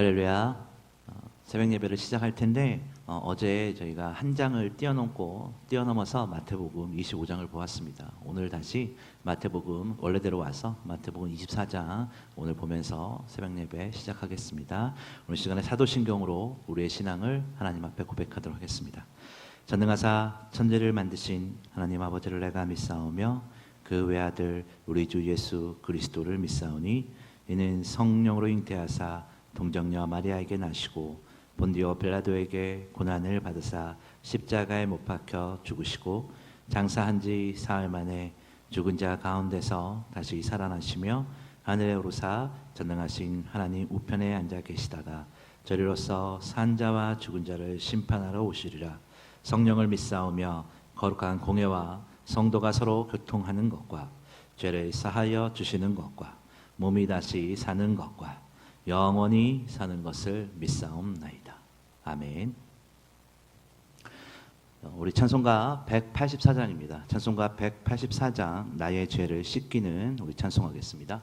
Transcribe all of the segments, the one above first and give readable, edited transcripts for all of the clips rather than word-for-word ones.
할렐루야. 새벽 예배를 시작할 텐데 어제 저희가 한 장을 뛰어넘어서 마태복음 25장을 보았습니다. 오늘 다시 마태복음 원래대로 와서 마태복음 24장 오늘 보면서 새벽 예배 시작하겠습니다. 오늘 시간에 사도신경으로 우리의 신앙을 하나님 앞에 고백하도록 하겠습니다. 전능하사 천지를 만드신 하나님 아버지를 내가 믿사오며 그 외아들 우리 주 예수 그리스도를 믿사오니 이는 성령으로 잉태하사 동정녀 마리아에게 나시고 본디오 빌라도에게 고난을 받으사 십자가에 못 박혀 죽으시고 장사한 지 사흘 만에 죽은 자 가운데서 다시 살아나시며 하늘에 오르사 전능하신 하나님 우편에 앉아 계시다가 저리로서 산 자와 죽은 자를 심판하러 오시리라. 성령을 믿사오며 거룩한 공예와 성도가 서로 교통하는 것과 죄를 사하여 주시는 것과 몸이 다시 사는 것과 영원히 사는 것을 믿사옵나이다. 아멘. 우리 찬송가 184장입니다. 찬송가 184장 나의 죄를 씻기는 우리 찬송하겠습니다.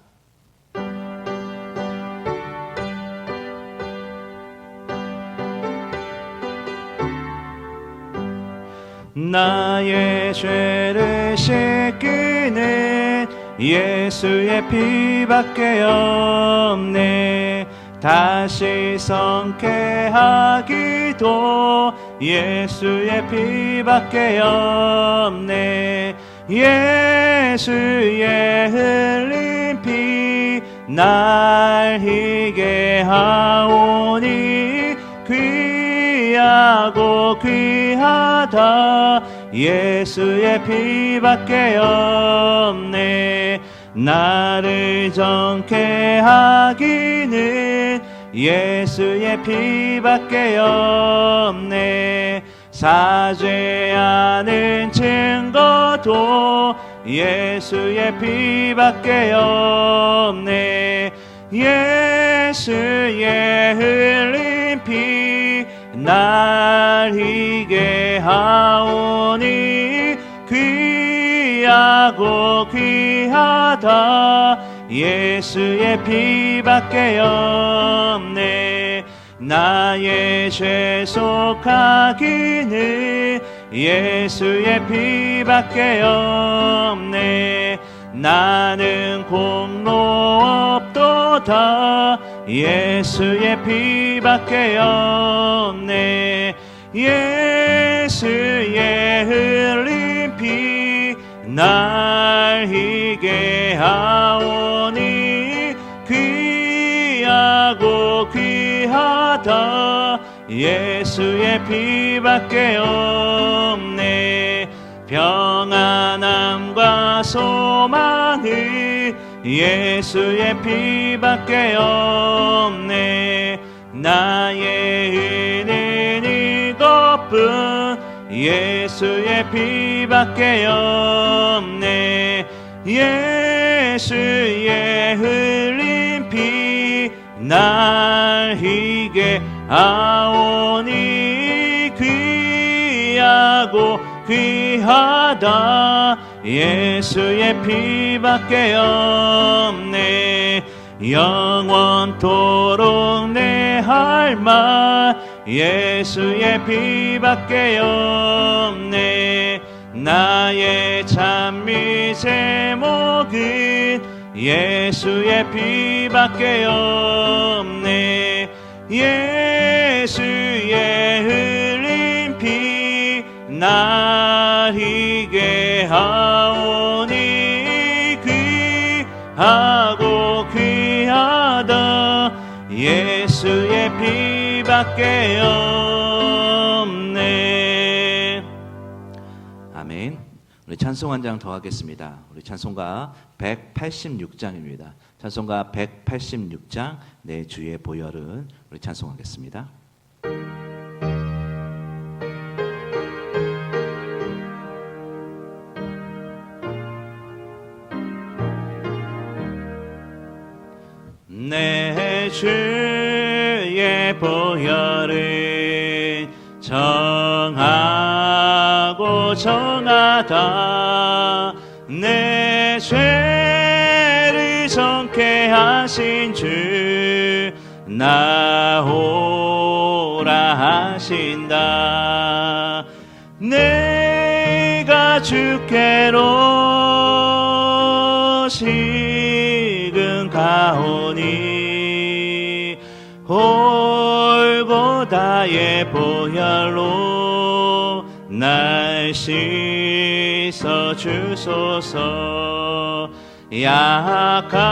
나의 죄를 씻기는 예수의 피밖에 없네. 다시 성케하기도 예수의 피밖에 없네. 예수의 흘린 피 날 희게 하오니 귀하고 귀하다. 예수의 피밖에 없네. 나를 정케 하기는 예수의 피밖에 없네. 사죄하는 증거도 예수의 피밖에 없네. 예수의 흘린 피 날 희게 하오니 귀하고 귀하다. 예수의 피밖에 없네. 나의 죄 속하기는 예수의 피밖에 없네. 나는 공로 없도다. 예수의 피밖에 없네. 예수의 흘린 피 날 희게 하오니 귀하고 귀하다. 예수의 피밖에 없네. 평안함과 소망을 예수의 피밖에 없네. 나의 은혜는 이것뿐 예수의 피밖에 없네. 예수의 흘린 피 날 희게 하오니 귀하고 귀하다. 예수의 피밖에 없네. 영원토록 내 할 말 예수의 피밖에 없네. 나의 찬미 제목은 예수의 피밖에 없네. 예수의 흘린 피 날 희게 하오니 귀하고 귀하다. 예수의 피밖에 없네. 아멘. 우리 찬송 한 장 더 하겠습니다. 우리 찬송가 186장입니다. 찬송가 186장 내 주의 보혈은 우리 찬송하겠습니다. 내 주의 보혈은 정하고 정하다. 내 죄를 정케 하신 주 나오라 하신다. 내가 주께로 지금 가오니 골고다의 보혈로 날 씻어 주소서. 약하고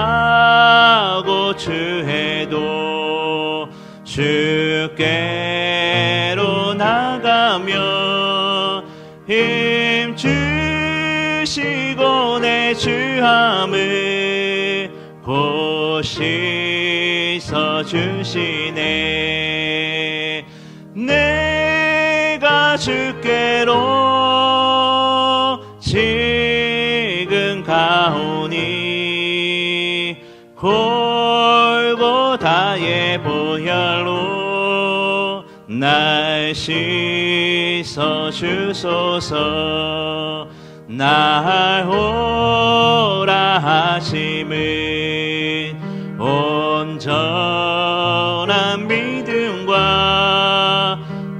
추해도 주께로 나가며 힘 주시고 내 주함을 보시서 주시네. 내가 주께로 지금 가오니 골고다의 보혈로 날 씻어 주소서. 날 오라 하심은 온전한 믿음과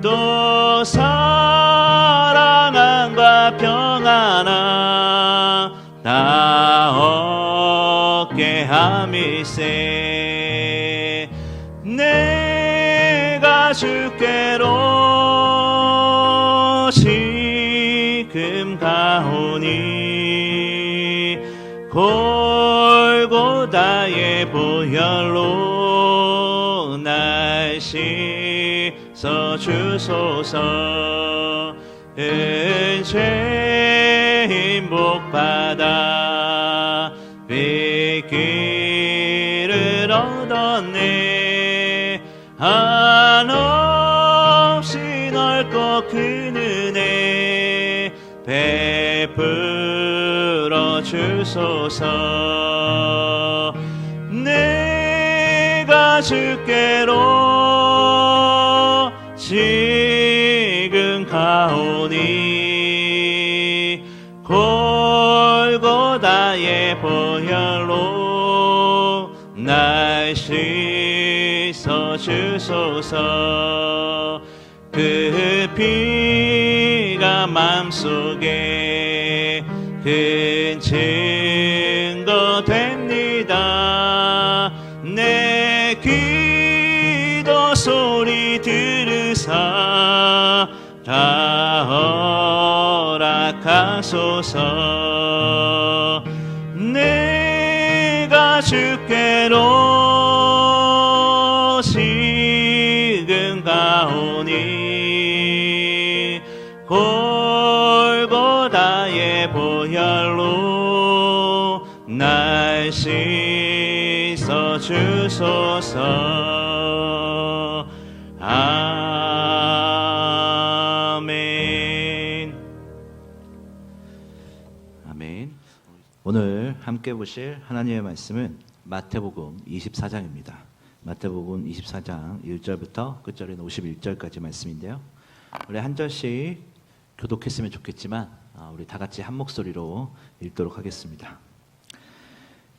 또 사랑함과 평안함 다 얻게 함일세. 내가 주께로 지금 가오니 골고다의 보혈로 날 씻어 주소서. 은죄인 복받아 빚기를 얻었네. 한없이 넓고 큰 은혜 베풀어 주소서. 내가 주께로 지금 가오니 골고다의 보혈로 날 씻어 주소서. 그 피가 맘속에 큰 증거 됩니다. 내 기도 소리 들으사 다 허락하소서. 내가 주께로 지금 가오니 골고다의 보혈로 날 씻어 주소서. 아멘. 아멘. 오늘 함께 보실 하나님의 말씀은 마태복음 24장입니다. 마태복음 24장 1절부터 끝절인 51절까지 말씀인데요. 우리 한 절씩 교독했으면 좋겠지만 우리 다 같이 한 목소리로 읽도록 하겠습니다.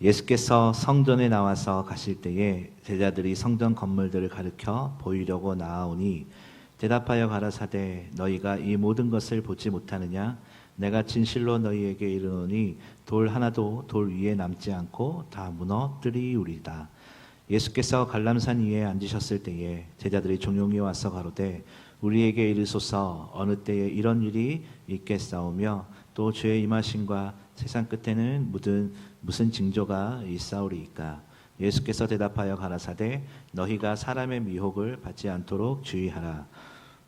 예수께서 성전에 나와서 가실 때에 제자들이 성전 건물들을 가르쳐 보이려고 나아오니 대답하여 가라사대 너희가 이 모든 것을 보지 못하느냐? 내가 진실로 너희에게 이르노니 돌 하나도 돌 위에 남지 않고 다 무너뜨리우리다. 예수께서 갈람산 위에 앉으셨을 때에 제자들이 종용이 와서 가로되 우리에게 이르소서 어느 때에 이런 일이 있겠사오며 또 주의 임하심과 세상 끝에는 무슨 징조가 있사오리이까. 예수께서 대답하여 가라사대 너희가 사람의 미혹을 받지 않도록 주의하라.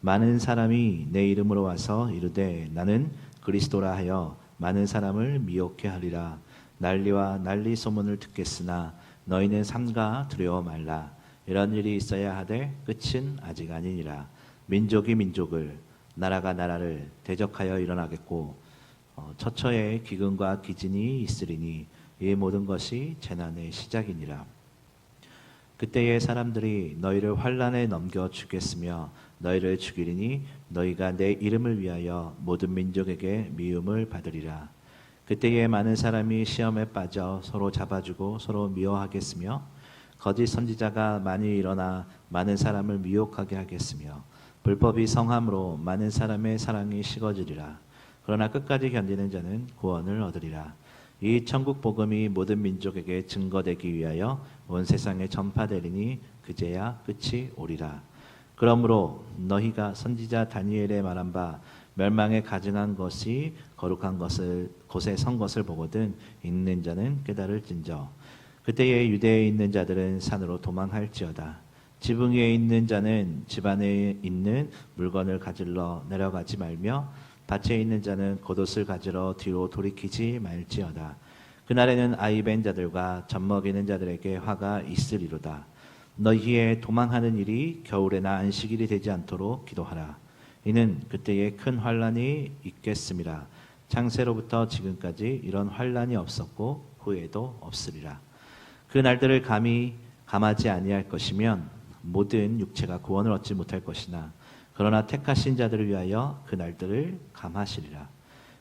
많은 사람이 내 이름으로 와서 이르되 나는 그리스도라 하여 많은 사람을 미혹해 하리라. 난리와 난리 소문을 듣겠으나 너희는 삼가 두려워 말라. 이런 일이 있어야 하되 끝은 아직 아니니라. 민족이 민족을 나라가 나라를 대적하여 일어나겠고 처처에 기근과 기진이 있으리니 이 모든 것이 재난의 시작이니라. 그때에 사람들이 너희를 환난에 넘겨 주겠으며 너희를 죽이리니 너희가 내 이름을 위하여 모든 민족에게 미움을 받으리라. 그때에 많은 사람이 시험에 빠져 서로 잡아주고 서로 미워하겠으며 거짓 선지자가 많이 일어나 많은 사람을 미혹하게 하겠으며 불법이 성함으로 많은 사람의 사랑이 식어지리라. 그러나 끝까지 견디는 자는 구원을 얻으리라. 이 천국 복음이 모든 민족에게 증거되기 위하여 온 세상에 전파되리니 그제야 끝이 오리라. 그러므로 너희가 선지자 다니엘의 말한 바 멸망에 가증한 것이 거룩한 곳에 선 것을 보거든 있는 자는 깨달을진저. 그때에 유대에 있는 자들은 산으로 도망할지어다. 지붕 위에 있는 자는 집 안에 있는 물건을 가지러 내려가지 말며 밭에 있는 자는 겉옷을 가지러 뒤로 돌이키지 말지어다. 그날에는 아이벤 자들과 젖먹이는 자들에게 화가 있으리로다. 너희의 도망하는 일이 겨울에나 안식일이 되지 않도록 기도하라. 이는 그때에 큰 환란이 있겠음이라. 창세로부터 지금까지 이런 환란이 없었고 후에도 없으리라. 그 날들을 감히 감하지 아니할 것이면 모든 육체가 구원을 얻지 못할 것이나 그러나 택하신 자들을 위하여 그 날들을 감하시리라.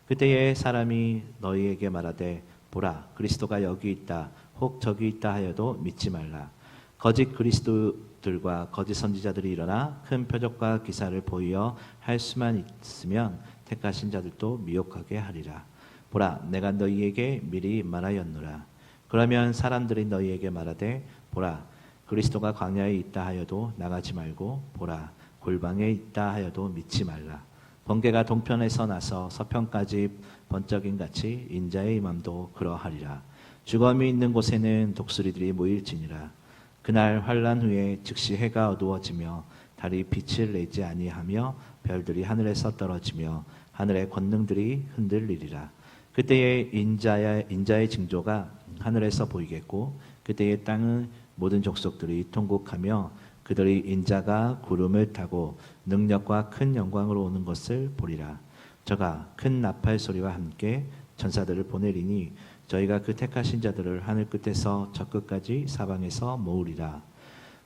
그때에 사람이 너희에게 말하되 보라 그리스도가 여기 있다 혹 저기 있다 하여도 믿지 말라. 거짓 그리스도들과 거짓 선지자들이 일어나 큰 표적과 기사를 보이어 할 수만 있으면 택하신 자들도 미혹하게 하리라. 보라 내가 너희에게 미리 말하였노라. 그러면 사람들이 너희에게 말하되 보라 그리스도가 광야에 있다 하여도 나가지 말고 보라 골방에 있다 하여도 믿지 말라. 번개가 동편에서 나서 서편까지 번쩍임 같이 인자의 임함도 그러하리라. 죽음이 있는 곳에는 독수리들이 모일지니라. 그날 환란 후에 즉시 해가 어두워지며 달이 빛을 내지 아니하며 별들이 하늘에서 떨어지며 하늘의 권능들이 흔들리리라. 그때에 인자의 징조가 하늘에서 보이겠고 그때에 땅은 모든 족속들이 통곡하며 그들이 인자가 구름을 타고 능력과 큰 영광으로 오는 것을 보리라. 저가 큰 나팔 소리와 함께 전사들을 보내리니 저희가 그 택하신 자들을 하늘 끝에서 저 끝까지 사방에서 모으리라.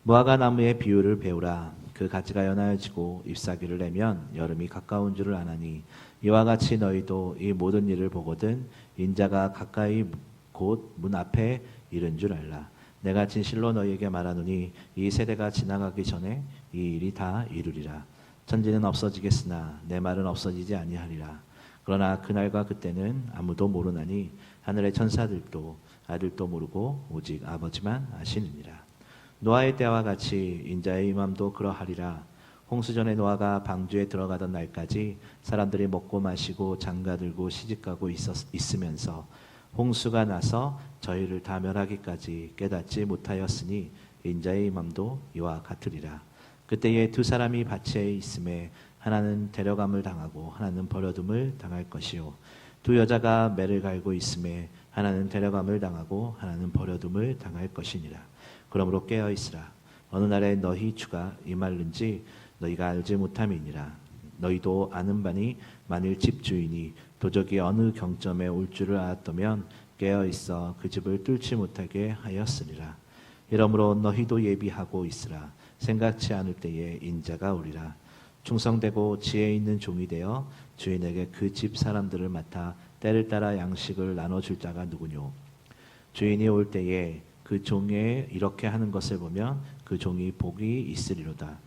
무화과 나무의 비유를 배우라. 그 가지가 연하여지고 잎사귀를 내면 여름이 가까운 줄을 아나니 이와 같이 너희도 이 모든 일을 보거든 인자가 가까이 곧 문 앞에 이른 줄 알라. 내가 진실로 너희에게 말하노니 이 세대가 지나가기 전에 이 일이 다 이루리라. 천지는 없어지겠으나 내 말은 없어지지 아니하리라. 그러나 그날과 그때는 아무도 모르나니 하늘의 천사들도 아들도 모르고 오직 아버지만 아시느니라. 노아의 때와 같이 인자의 임함도 그러하리라. 홍수전에 노아가 방주에 들어가던 날까지 사람들이 먹고 마시고 장가들고 시집가고 있으면서 홍수가 나서 저희를 다 멸하기까지 깨닫지 못하였으니 인자의 임함도 이와 같으리라. 그때에 두 사람이 밭에 있음에 하나는 데려감을 당하고 하나는 버려둠을 당할 것이요 두 여자가 매를 갈고 있음에 하나는 데려감을 당하고 하나는 버려둠을 당할 것이니라. 그러므로 깨어 있으라. 어느 날에 너희 주가 임할는지 너희가 알지 못함이니라. 너희도 아는 바니 만일 집주인이 도적이 어느 경점에 올 줄을 알았다면 깨어 있어 그 집을 뚫지 못하게 하였으리라. 이러므로 너희도 예비하고 있으라. 생각지 않을 때에 인자가 오리라. 충성되고 지혜 있는 종이 되어 주인에게 그 집 사람들을 맡아 때를 따라 양식을 나눠줄 자가 누구뇨. 주인이 올 때에 그 종에 이렇게 하는 것을 보면 그 종이 복이 있으리로다.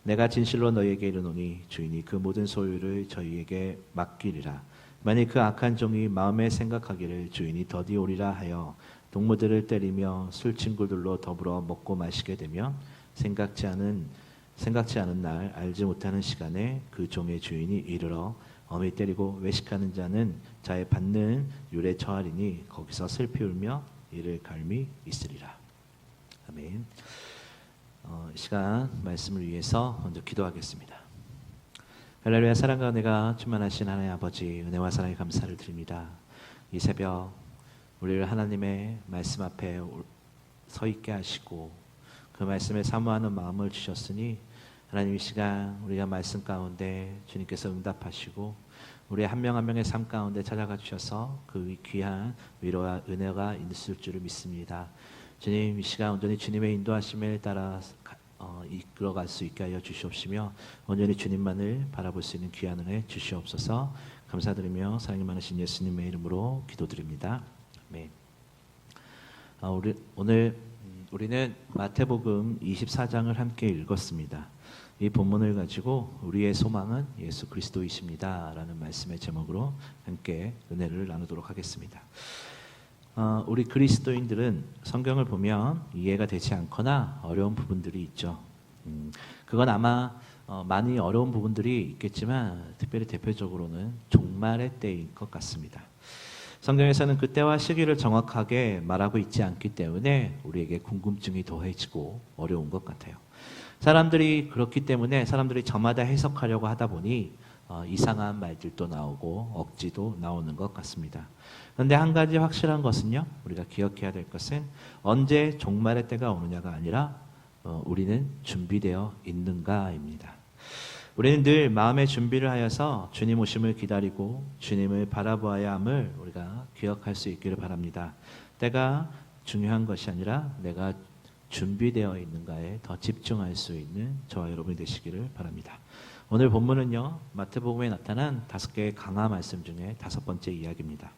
내가 진실로 너희에게 이르노니 주인이 그 모든 소유를 저희에게 맡기리라. 만일 그 악한 종이 마음에 생각하기를 주인이 더디 오리라 하여 동무들을 때리며 술친구들로 더불어 먹고 마시게 되면 생각지 않은 날 알지 못하는 시간에 그 종의 주인이 이르러 엄히 때리고 외식하는 자는 자의 받는 율에 처하리니 거기서 슬피 울며 이를 갈미 있으리라. 아멘. 시간 말씀을 위해서 먼저 기도하겠습니다. 할렐루야. 사랑과 은혜가 충만하신 하나님 아버지, 은혜와 사랑에 감사를 드립니다. 이 새벽 우리를 하나님의 말씀 앞에 서 있게 하시고 그 말씀을 사모하는 마음을 주셨으니 하나님 이 시간 우리가 말씀 가운데 주님께서 응답하시고 우리 한 명 한 명의 삶 가운데 찾아가 주셔서 그 귀한 위로와 은혜가 있을 줄을 믿습니다. 주님 이 시간 온전히 주님의 인도하심에 따라 이끌어갈 수 있게 하여 주시옵시며 온전히 주님만을 바라볼 수 있는 귀한 은혜 주시옵소서. 감사드리며 사랑이 많으신 예수님의 이름으로 기도드립니다. 아멘. 우리 오늘 우리는 마태복음 24장을 함께 읽었습니다. 이 본문을 가지고 우리의 소망은 예수 그리스도이십니다 라는 말씀의 제목으로 함께 은혜를 나누도록 하겠습니다. 우리 그리스도인들은 성경을 보면 이해가 되지 않거나 어려운 부분들이 있죠. 그건 아마 많이 어려운 부분들이 있겠지만 특별히 대표적으로는 종말의 때인 것 같습니다. 성경에서는 그때와 시기를 정확하게 말하고 있지 않기 때문에 우리에게 궁금증이 더해지고 어려운 것 같아요. 사람들이 그렇기 때문에 사람들이 저마다 해석하려고 하다 보니 이상한 말들도 나오고 억지도 나오는 것 같습니다. 그런데 한 가지 확실한 것은요, 우리가 기억해야 될 것은 언제 종말의 때가 오느냐가 아니라 우리는 준비되어 있는가입니다. 우리는 늘 마음의 준비를 하여서 주님 오심을 기다리고 주님을 바라보아야 함을 우리가 기억할 수 있기를 바랍니다. 때가 중요한 것이 아니라 내가 준비되어 있는가에 더 집중할 수 있는 저와 여러분이 되시기를 바랍니다. 오늘 본문은요, 마태복음에 나타난 5개의 강화 말씀 중에 5번째 이야기입니다.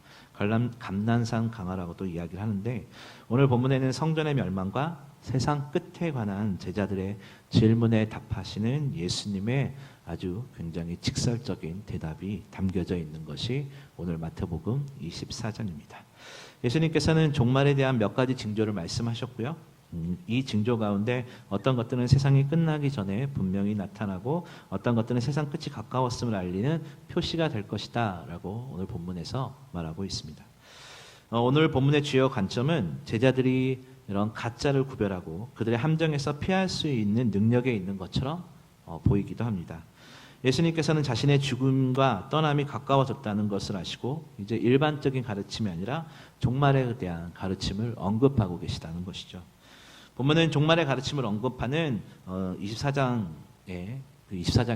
감난산 강화라고도 이야기를 하는데, 오늘 본문에는 성전의 멸망과 세상 끝에 관한 제자들의 질문에 답하시는 예수님의 아주 굉장히 직설적인 대답이 담겨져 있는 것이 오늘 마태복음 24장입니다. 예수님께서는 종말에 대한 몇 가지 징조를 말씀하셨고요. 이 징조 가운데 어떤 것들은 세상이 끝나기 전에 분명히 나타나고 어떤 것들은 세상 끝이 가까웠음을 알리는 표시가 될 것이다 라고 오늘 본문에서 말하고 있습니다. 오늘 본문의 주요 관점은 제자들이 이런 가짜를 구별하고 그들의 함정에서 피할 수 있는 능력에 있는 것처럼 보이기도 합니다. 예수님께서는 자신의 죽음과 떠남이 가까워졌다는 것을 아시고 이제 일반적인 가르침이 아니라 종말에 대한 가르침을 언급하고 계시다는 것이죠. 본문은 종말의 가르침을 언급하는 24장에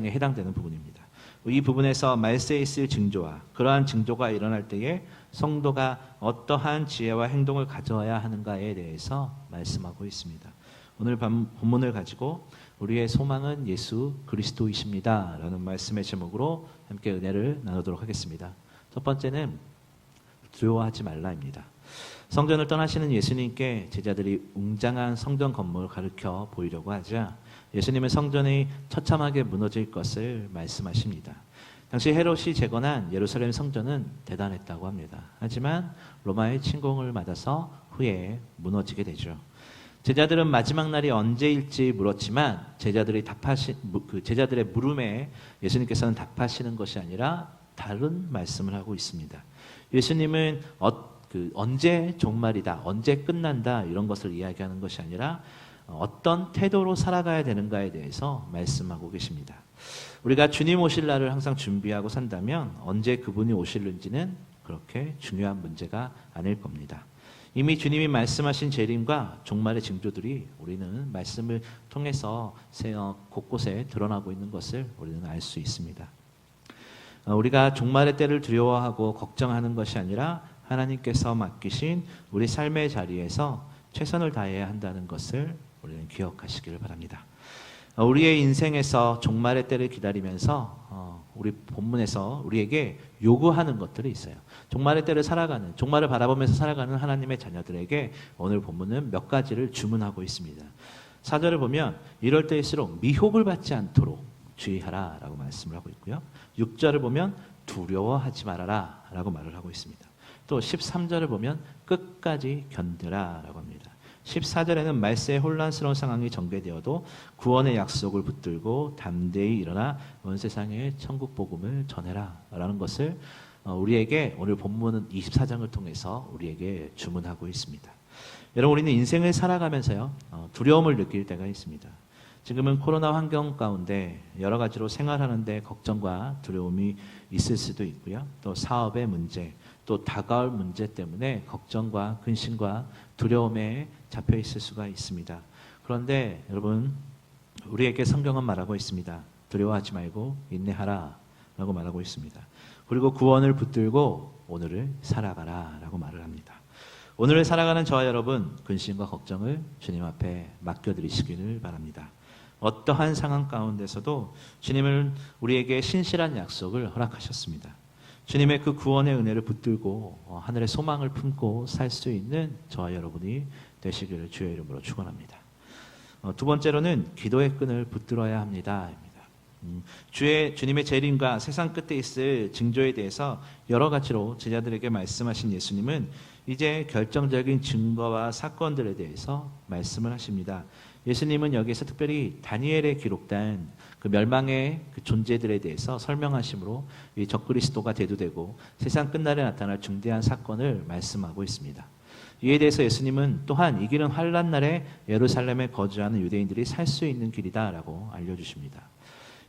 해당되는 부분입니다. 이 부분에서 말세에 있을 징조와 그러한 징조가 일어날 때에 성도가 어떠한 지혜와 행동을 가져야 하는가에 대해서 말씀하고 있습니다. 오늘 본문을 가지고 우리의 소망은 예수 그리스도이십니다 라는 말씀의 제목으로 함께 은혜를 나누도록 하겠습니다. 첫 번째는 두려워하지 말라입니다. 성전을 떠나시는 예수님께 제자들이 웅장한 성전 건물을 가르쳐 보이려고 하자 예수님은 성전이 처참하게 무너질 것을 말씀하십니다. 당시 헤롯이 재건한 예루살렘 성전은 대단했다고 합니다. 하지만 로마의 침공을 맞아서 후에 무너지게 되죠. 제자들은 마지막 날이 언제일지 물었지만 제자들의 물음에 예수님께서는 답하시는 것이 아니라 다른 말씀을 하고 있습니다. 예수님은 언제 종말이다, 언제 끝난다 이런 것을 이야기하는 것이 아니라 어떤 태도로 살아가야 되는가에 대해서 말씀하고 계십니다. 우리가 주님 오실 날을 항상 준비하고 산다면 언제 그분이 오실는지는 그렇게 중요한 문제가 아닐 겁니다. 이미 주님이 말씀하신 재림과 종말의 징조들이 우리는 말씀을 통해서 곳곳에 드러나고 있는 것을 우리는 알 수 있습니다. 우리가 종말의 때를 두려워하고 걱정하는 것이 아니라 하나님께서 맡기신 우리 삶의 자리에서 최선을 다해야 한다는 것을 우리는 기억하시기를 바랍니다. 우리의 인생에서 종말의 때를 기다리면서 우리 본문에서 우리에게 요구하는 것들이 있어요. 종말의 때를 종말을 바라보면서 살아가는 하나님의 자녀들에게 오늘 본문은 몇 가지를 주문하고 있습니다. 4절을 보면 이럴 때일수록 미혹을 받지 않도록 주의하라 라고 말씀을 하고 있고요. 6절을 보면 두려워하지 말아라 라고 말을 하고 있습니다. 또 13절을 보면 끝까지 견디라 라고 합니다. 14절에는 말세의 혼란스러운 상황이 전개되어도 구원의 약속을 붙들고 담대히 일어나 온 세상에 천국 복음을 전해라 라는 것을 우리에게 오늘 본문은 24장을 통해서 우리에게 주문하고 있습니다. 여러분, 우리는 인생을 살아가면서요 두려움을 느낄 때가 있습니다. 지금은 코로나 환경 가운데 여러 가지로 생활하는데 걱정과 두려움이 있을 수도 있고요. 또 사업의 문제, 또 다가올 문제 때문에 걱정과 근심과 두려움에 잡혀 있을 수가 있습니다. 그런데 여러분, 우리에게 성경은 말하고 있습니다. 두려워하지 말고 인내하라 라고 말하고 있습니다. 그리고 구원을 붙들고 오늘을 살아가라 라고 말을 합니다. 오늘을 살아가는 저와 여러분, 근심과 걱정을 주님 앞에 맡겨드리시기를 바랍니다. 어떠한 상황 가운데서도 주님은 우리에게 신실한 약속을 허락하셨습니다. 주님의 그 구원의 은혜를 붙들고 하늘의 소망을 품고 살 수 있는 저와 여러분이 되시기를 주의 이름으로 축원합니다. 두 번째로는 기도의 끈을 붙들어야 합니다. 주님의 재림과 세상 끝에 있을 징조에 대해서 여러 가지로 제자들에게 말씀하신 예수님은 이제 결정적인 증거와 사건들에 대해서 말씀을 하십니다. 예수님은 여기에서 특별히 다니엘에 기록된 그 멸망의 그 존재들에 대해서 설명하심으로 이 적그리스도가 대두되고 세상 끝날에 나타날 중대한 사건을 말씀하고 있습니다. 이에 대해서 예수님은 또한 이 길은 환란 날에 예루살렘에 거주하는 유대인들이 살 수 있는 길이다라고 알려주십니다.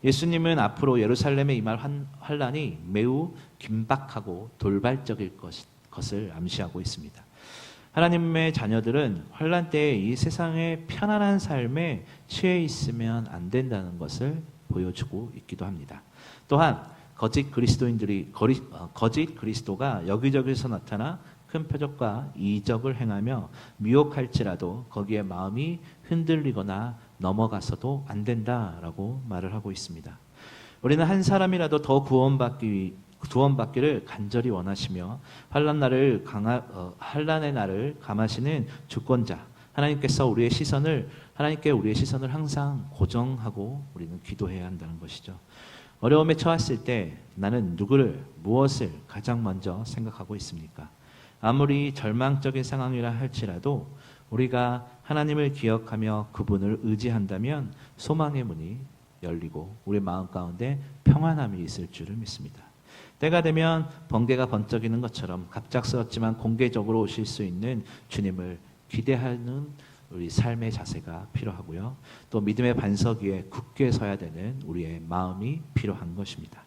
예수님은 앞으로 예루살렘에 임할 환란이 매우 긴박하고 돌발적일 것을 암시하고 있습니다. 하나님의 자녀들은 환란 때에 이 세상의 편안한 삶에 취해 있으면 안 된다는 것을 보여주고 있기도 합니다. 또한 거짓 그리스도가 여기저기서 나타나 큰 표적과 이적을 행하며 미혹할지라도 거기에 마음이 흔들리거나 넘어가서도 안 된다라고 말을 하고 있습니다. 우리는 한 사람이라도 더 구원받기를 간절히 원하시며 환란의 날을 감하시는 주권자 하나님께 우리의 시선을 항상 고정하고 우리는 기도해야 한다는 것이죠. 어려움에 처했을 때 나는 무엇을 가장 먼저 생각하고 있습니까? 아무리 절망적인 상황이라 할지라도 우리가 하나님을 기억하며 그분을 의지한다면 소망의 문이 열리고 우리 마음 가운데 평안함이 있을 줄을 믿습니다. 때가 되면 번개가 번쩍이는 것처럼 갑작스럽지만 공개적으로 오실 수 있는 주님을 기대하는 우리 삶의 자세가 필요하고요. 또 믿음의 반석 위에 굳게 서야 되는 우리의 마음이 필요한 것입니다.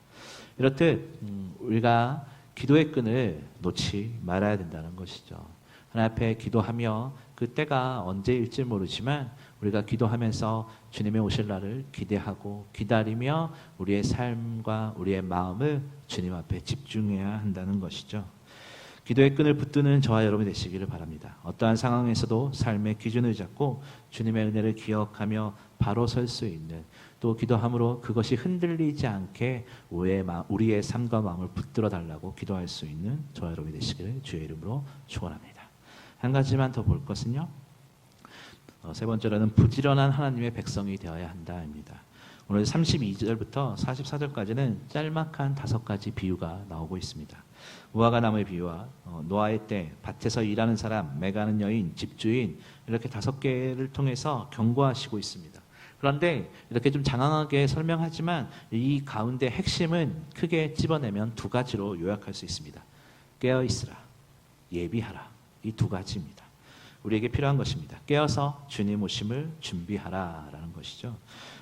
이렇듯 우리가 기도의 끈을 놓지 말아야 된다는 것이죠. 하나님 앞에 기도하며 그 때가 언제일지 모르지만 우리가 기도하면서 주님의 오실 날을 기대하고 기다리며 우리의 삶과 우리의 마음을 주님 앞에 집중해야 한다는 것이죠. 기도의 끈을 붙드는 저와 여러분이 되시기를 바랍니다. 어떠한 상황에서도 삶의 기준을 잡고 주님의 은혜를 기억하며 바로 설 수 있는, 또 기도함으로 그것이 흔들리지 않게 우리의 삶과 마음을 붙들어 달라고 기도할 수 있는 저와 여러분이 되시기를 주의 이름으로 축원합니다. 한 가지만 더 볼 것은요, 세 번째로는 부지런한 하나님의 백성이 되어야 한다입니다. 오늘 32절부터 44절까지는 짤막한 5가지 비유가 나오고 있습니다. 무화과 나무의 비유와 노아의 때, 밭에서 일하는 사람, 매가는 여인, 집주인, 이렇게 5개를 통해서 경고하시고 있습니다. 그런데 이렇게 좀 장황하게 설명하지만 이 가운데 핵심은 크게 찝어내면 2가지로 요약할 수 있습니다. 깨어있으라, 예비하라. 이 2가지입니다. 우리에게 필요한 것입니다. 깨어서 주님 오심을 준비하라라는 것이죠.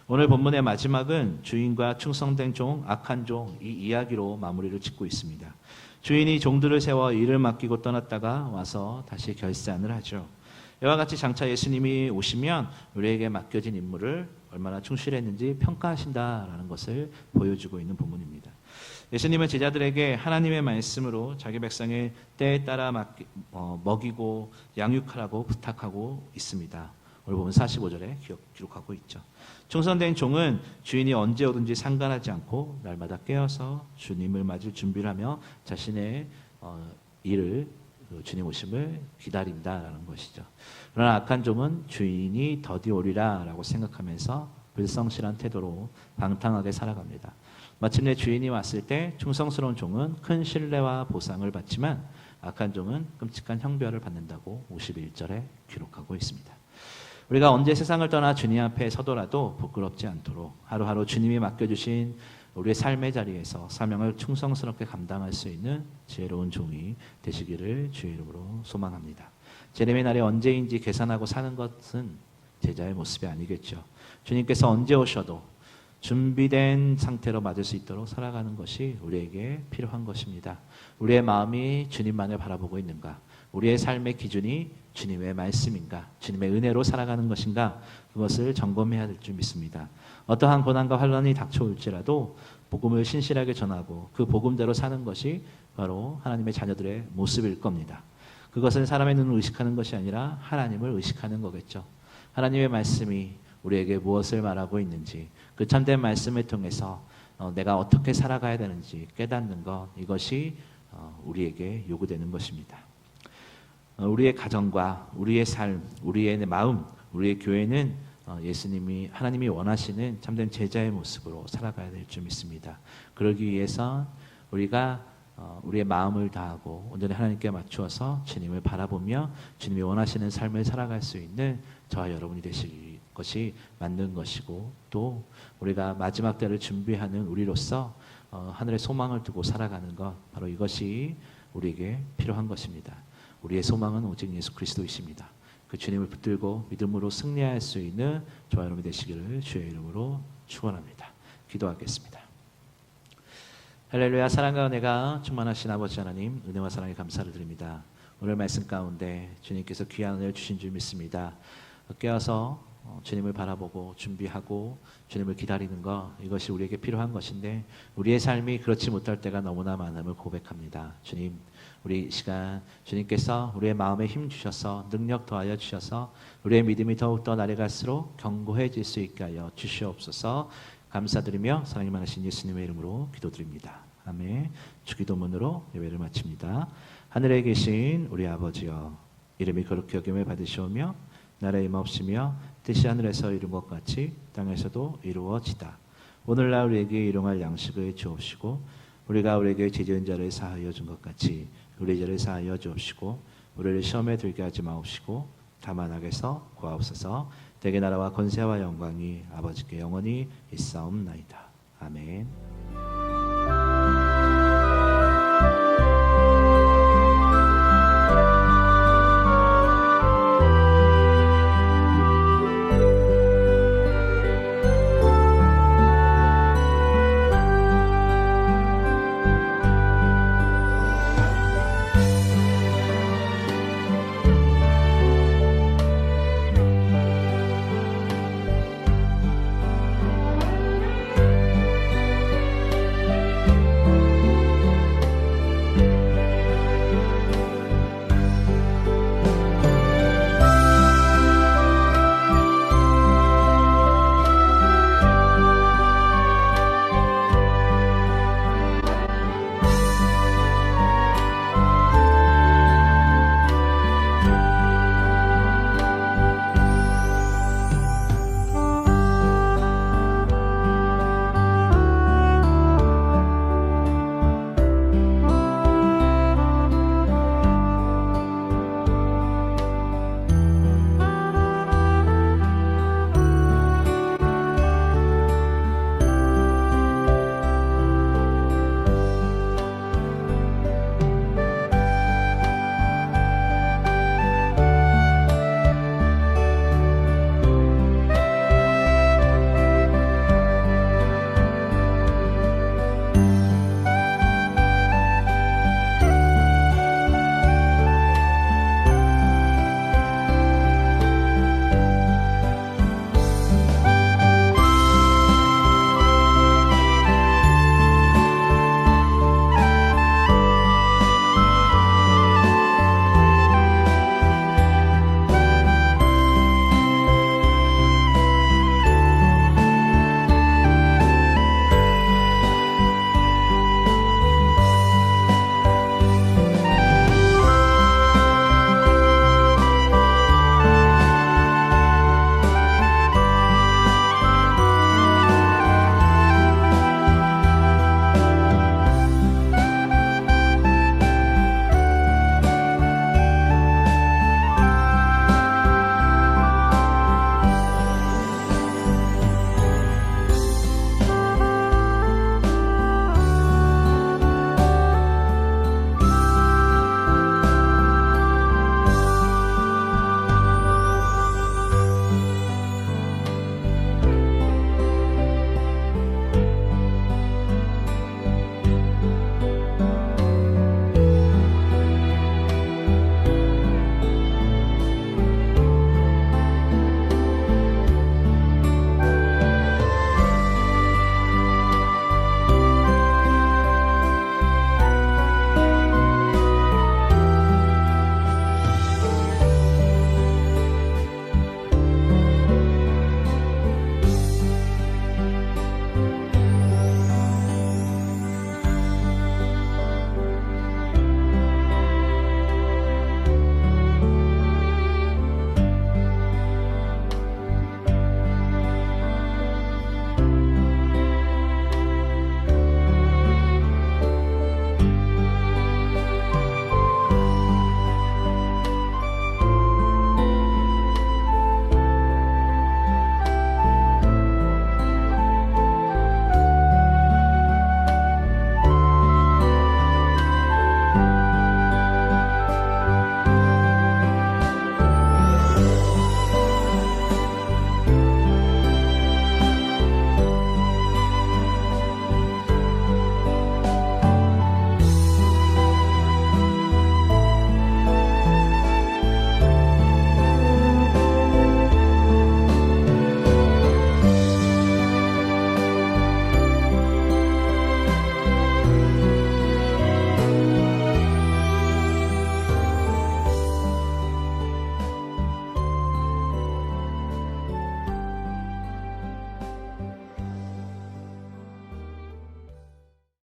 오늘 본문의 마지막은 주인과 충성된 종, 악한 종, 이 이야기로 마무리를 짓고 있습니다. 주인이 종들을 세워 일을 맡기고 떠났다가 와서 다시 결산을 하죠. 이와 같이 장차 예수님이 오시면 우리에게 맡겨진 임무를 얼마나 충실했는지 평가하신다라는 것을 보여주고 있는 본문입니다. 예수님은 제자들에게 하나님의 말씀으로 자기 백성의 때에 따라 먹이고 양육하라고 부탁하고 있습니다. 오늘 보면 45절에 기록하고 있죠. 충성된 종은 주인이 언제 오든지 상관하지 않고 날마다 깨어서 주님을 맞을 준비를 하며 자신의 일을, 주님 오심을 기다린다라는 것이죠. 그러나 악한 종은 주인이 더디 오리라 라고 생각하면서 불성실한 태도로 방탕하게 살아갑니다. 마침내 주인이 왔을 때 충성스러운 종은 큰 신뢰와 보상을 받지만 악한 종은 끔찍한 형벌을 받는다고 51절에 기록하고 있습니다. 우리가 언제 세상을 떠나 주님 앞에 서더라도 부끄럽지 않도록 하루하루 주님이 맡겨주신 우리의 삶의 자리에서 사명을 충성스럽게 감당할 수 있는 지혜로운 종이 되시기를 주의 이름으로 소망합니다. 재림의 날이 언제인지 계산하고 사는 것은 제자의 모습이 아니겠죠. 주님께서 언제 오셔도 준비된 상태로 맞을 수 있도록 살아가는 것이 우리에게 필요한 것입니다. 우리의 마음이 주님만을 바라보고 있는가? 우리의 삶의 기준이 주님의 말씀인가? 주님의 은혜로 살아가는 것인가? 그것을 점검해야 될 줄 믿습니다. 어떠한 고난과 환난이 닥쳐올지라도 복음을 신실하게 전하고 그 복음대로 사는 것이 바로 하나님의 자녀들의 모습일 겁니다. 그것은 사람의 눈을 의식하는 것이 아니라 하나님을 의식하는 거겠죠. 하나님의 말씀이 우리에게 무엇을 말하고 있는지, 그 참된 말씀을 통해서 내가 어떻게 살아가야 되는지 깨닫는 것, 이것이 우리에게 요구되는 것입니다. 우리의 가정과 우리의 삶, 우리의 마음, 우리의 교회는 예수님이 하나님이 원하시는 참된 제자의 모습으로 살아가야 될 줄 믿습니다. 그러기 위해서 우리가 우리의 마음을 다하고 온전히 하나님께 맞추어서 주님을 바라보며 주님이 원하시는 삶을 살아갈 수 있는 저와 여러분이 되실 것이 맞는 것이고, 또 우리가 마지막 때를 준비하는 우리로서 하늘의 소망을 두고 살아가는 것, 바로 이것이 우리에게 필요한 것입니다. 우리의 소망은 오직 예수 그리스도이십니다. 그 주님을 붙들고 믿음으로 승리할 수 있는 저와 여러분이 되시기를 주의 이름으로 축원합니다. 기도하겠습니다. 할렐루야. 사랑과 은혜가 충만하신 아버지 하나님, 은혜와 사랑에 감사를 드립니다. 오늘 말씀 가운데 주님께서 귀한 은혜를 주신 줄 믿습니다. 깨어서 주님을 바라보고 준비하고 주님을 기다리는 것, 이것이 우리에게 필요한 것인데 우리의 삶이 그렇지 못할 때가 너무나 많음을 고백합니다. 주님, 우리 시간 주님께서 우리의 마음에 힘 주셔서 능력 더하여 주셔서 우리의 믿음이 더욱더 날아갈수록 견고해질 수 있게 하여 주시옵소서. 감사드리며 사랑이 많으신 예수님의 이름으로 기도드립니다. 아멘. 주기도문으로 예배를 마칩니다. 하늘에 계신 우리 아버지여, 이름이 거룩히 여김을 받으시오며 나라의 임하옵시며 뜻이 하늘에서 이룬 것 같이 땅에서도 이루어지다. 오늘날 우리에게 일용할 양식을 주옵시고 우리가 우리에게 죄지은 자를 사하여 준 것 같이 우리 죄를 사하여 주옵시고 우리를 시험에 들게 하지 마옵시고 다만 악에서 구하옵소서. 대개 나라와 권세와 영광이 아버지께 영원히 있사옵나이다. 아멘.